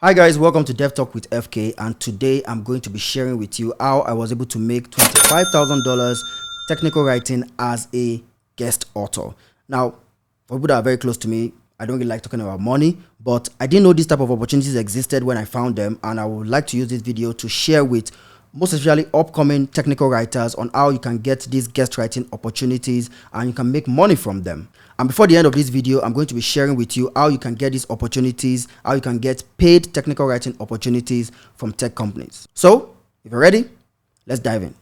Hi guys, welcome to Dev Talk with FK, and today I'm going to be sharing with you how I was able to make $25,000 technical writing as a guest author. Now, for people that are very close to me, I don't really like talking about money, but I didn't know this type of opportunities existed when I found them, and I would like to use this video to share with most especially upcoming technical writers on how you can get these guest writing opportunities and you can make money from them. And before the end of this video, I'm going to be sharing with you how you can get these opportunities, how you can get paid technical writing opportunities from tech companies. So if you're ready, let's dive in.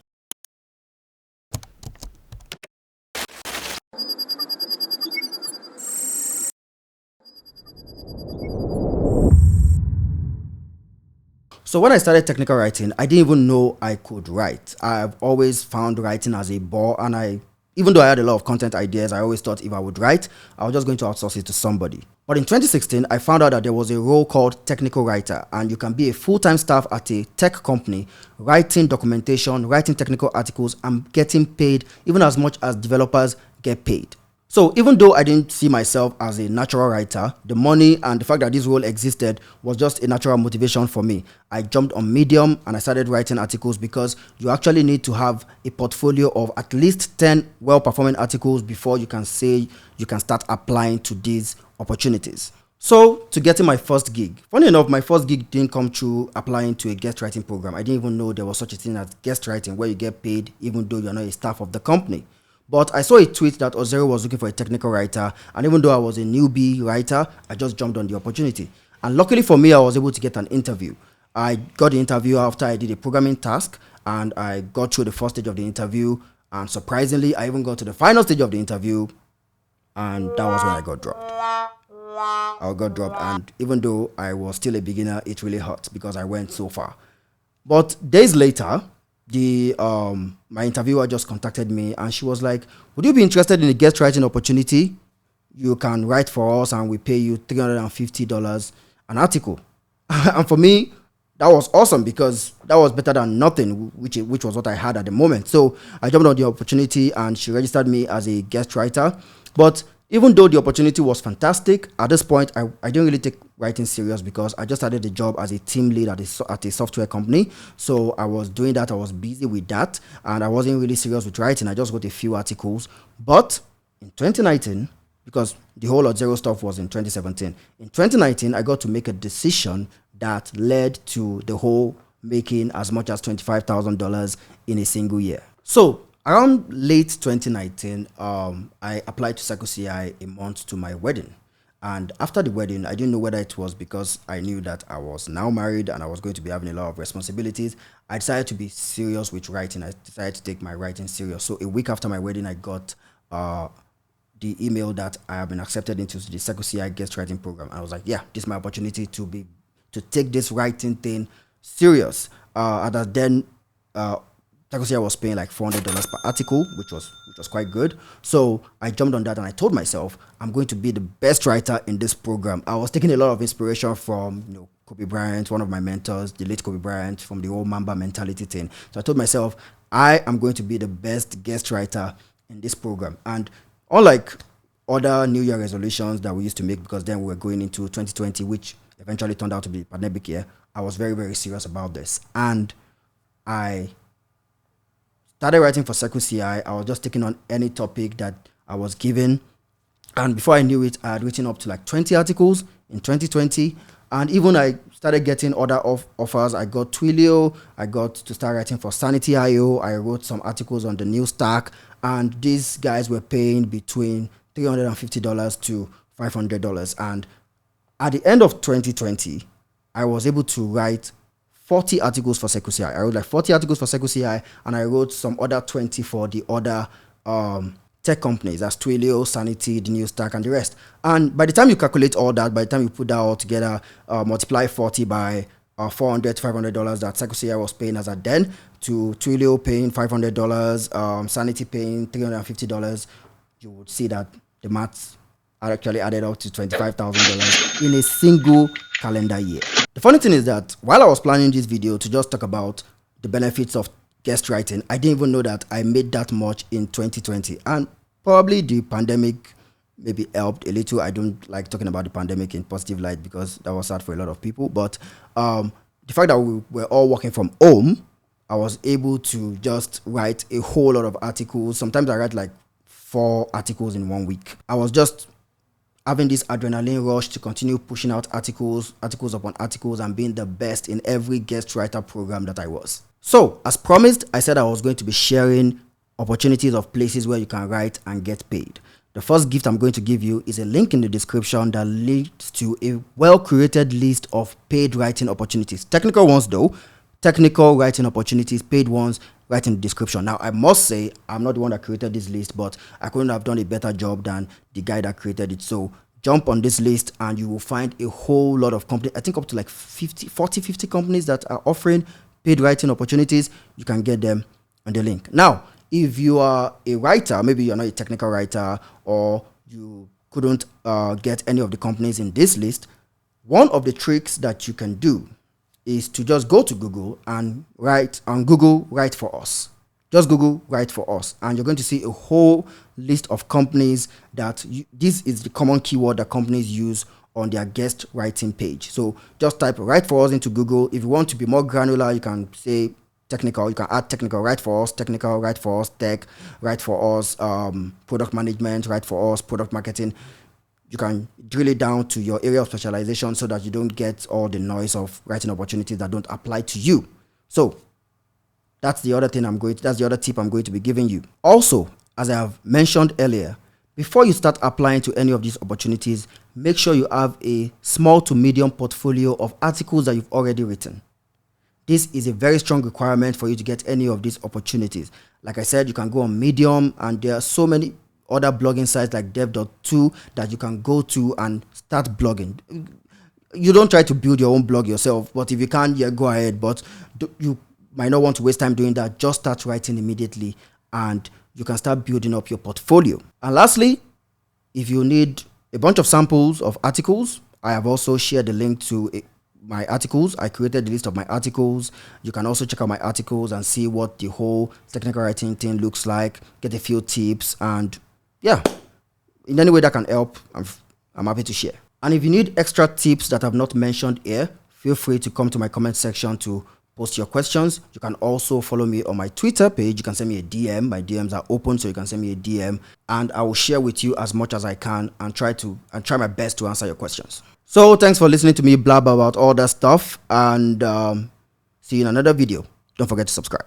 So when I started technical writing, I didn't even know I could write. I've always found writing as a bore, and even though I had a lot of content ideas, I always thought if I would write, I was just going to outsource it to somebody. But in 2016, I found out that there was a role called technical writer, and you can be a full-time staff at a tech company, writing documentation, writing technical articles, and getting paid even as much as developers get paid. So even though I didn't see myself as a natural writer, the money and the fact that this role existed was just a natural motivation for me. I jumped on Medium and I started writing articles because you actually need to have a portfolio of at least 10 well-performing articles before you can say you can start applying to these opportunities. So to getting my first gig, funny enough, my first gig didn't come through applying to a guest writing program. I didn't even know there was such a thing as guest writing where you get paid even though you're not a staff of the company. But I saw a tweet that Ozero was looking for a technical writer, and even though I was a newbie writer, I just jumped on the opportunity. And luckily for me, I was able to get an interview. I got the interview after I did a programming task, and I got through the first stage of the interview, and surprisingly, I even got to the final stage of the interview, and that was when I got dropped. And even though I was still a beginner, it really hurt because I went so far. But days later, my interviewer just contacted me and she was like, would you be interested in a guest writing opportunity? You can write for us and we pay you $350 an article. And for me, that was awesome because that was better than nothing, which was what I had at the moment. So I jumped on the opportunity and she registered me as a guest writer. But even though the opportunity was fantastic, at this point, I didn't really take writing serious because I just started the job as a team lead at a software company. So I was doing that. I was busy with that. And I wasn't really serious with writing. I just wrote a few articles. But in 2019, because the whole Ozero stuff was in 2017, in 2019, I got to make a decision that led to the whole making as much as $25,000 in a single year. So around late 2019, I applied to CircleCI a month to my wedding. And after the wedding, I didn't know whether it was because I knew that I was now married and I was going to be having a lot of responsibilities. I decided to be serious with writing. I decided to take my writing serious. So a week after my wedding, I got the email that I have been accepted into the CircleCI guest writing program. I was like, yeah, this is my opportunity to take this writing thing serious. And then CircleCI was paying like $400 per article, which was quite good. So I jumped on that and I told myself, I'm going to be the best writer in this program. I was taking a lot of inspiration from, Kobe Bryant, one of my mentors, the late Kobe Bryant, from the whole Mamba mentality thing. So I told myself, I am going to be the best guest writer in this program. And unlike other New Year resolutions that we used to make, because then we were going into 2020, which eventually turned out to be a pandemic year, I was very, very serious about this. And I started writing for CircleCI. I was just taking on any topic that I was given. And before I knew it, I had written up to like 20 articles in 2020. And even I started getting other offers. I got Twilio. I got to start writing for Sanity.io. I wrote some articles on the new stack. And these guys were paying between $350 to $500. And at the end of 2020, I was able to write 40 articles for CircleCI. I wrote like 40 articles for CircleCI, and I wrote some other 20 for the other tech companies. That's Twilio, Sanity, the new stack, and the rest. And by the time you calculate all that, by the time you put that all together, multiply 40 by $400 to $500 that CircleCI was paying as at then, to Twilio paying $500, Sanity paying $350, you would see that the maths actually added up to $25,000 in a single calendar year. The funny thing is that while I was planning this video to just talk about the benefits of guest writing, I didn't even know that I made that much in 2020. And probably the pandemic maybe helped a little. I don't like talking about the pandemic in positive light because that was sad for a lot of people. But the fact that we were all working from home, I was able to just write a whole lot of articles. Sometimes I write like 4 articles in 1 week. I was just having this adrenaline rush to continue pushing out articles upon articles, and being the best in every guest writer program that I was. So, as promised, I said I was going to be sharing opportunities of places where you can write and get paid. The first gift I'm going to give you is a link in the description that leads to a well-curated list of paid writing opportunities. Technical ones though, technical writing opportunities, paid ones, right in the description. Now, I must say, I'm not the one that created this list, but I couldn't have done a better job than the guy that created it. So jump on this list and you will find a whole lot of companies. I think up to like 50 companies that are offering paid writing opportunities. You can get them on the link. Now, if you are a writer, maybe you're not a technical writer, or you couldn't get any of the companies in this list, one of the tricks that you can do is to just go to Google and write on Google, write for us. Just Google, write for us. And you're going to see a whole list of companies that this is the common keyword that companies use on their guest writing page. So just type write for us into Google. If you want to be more granular, you can say technical. You can add technical, write for us, technical, write for us, tech, write for us, product management, write for us, product marketing. You can drill it down to your area of specialization so that you don't get all the noise of writing opportunities that don't apply to you. So that's the other thing that's the other tip I'm going to be giving you. Also, as I have mentioned earlier, before you start applying to any of these opportunities, make sure you have a small to medium portfolio of articles that you've already written. This is a very strong requirement for you to get any of these opportunities. Like I said, you can go on Medium, and there are so many other blogging sites like dev.to that you can go to and start blogging. You don't try to build your own blog yourself, but if you can, yeah, go ahead. But you might not want to waste time doing that. Just start writing immediately and you can start building up your portfolio. And lastly, if you need a bunch of samples of articles, I have also shared the link to my articles. I created the list of my articles. You can also check out my articles and see what the whole technical writing thing looks like, get a few tips, and yeah, in any way that can help, I'm happy to share. And if you need extra tips that I've not mentioned here, feel free to come to my comment section to post your questions. You can also follow me on my Twitter page. You can send me a DM. My DMs are open, so you can send me a DM and I will share with you as much as I can and try my best to answer your questions. So thanks for listening to me blab about all that stuff, and see you in another video. Don't forget to subscribe.